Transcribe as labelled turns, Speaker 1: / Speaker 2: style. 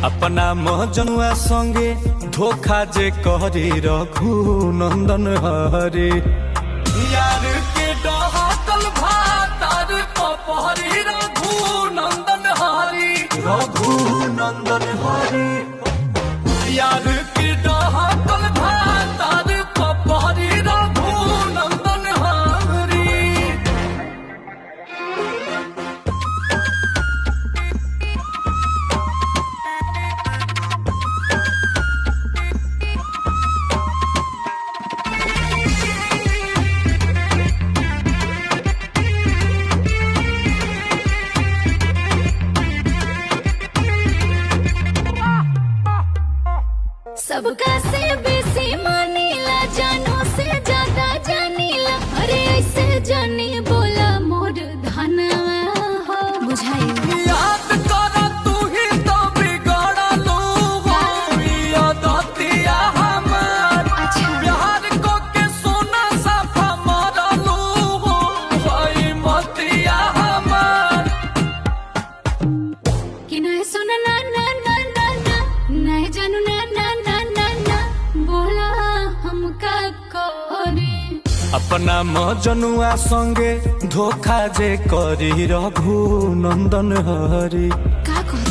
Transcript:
Speaker 1: अपना मजनुआ संगे धोखा जे करी रघु नंदन हरे यार के डहातल भातार पपहरी रघु नंदन हरी यार के डहातल भातार पपहरी रघु नंदन हरी।
Speaker 2: सबका से बेसी मानीला, जानू से ज्यादा जानीला। अरे ऐसे जानी बोला मोर धनवा हो बुझाई।
Speaker 1: याद कर तू ही तो बिगड़लू हो दतिया हमार।
Speaker 2: अच्छा।
Speaker 1: प्यार को के सोना साफा मरलू हो भाई मतिया हमार।
Speaker 2: कि नहीं सुन ना ना ना ना ना, नहीं जानू ना ना ना ना ना, बोला हमका कोरी।
Speaker 1: अपना मजनुआ संगे धोखा जे करी रघु नंदन हरी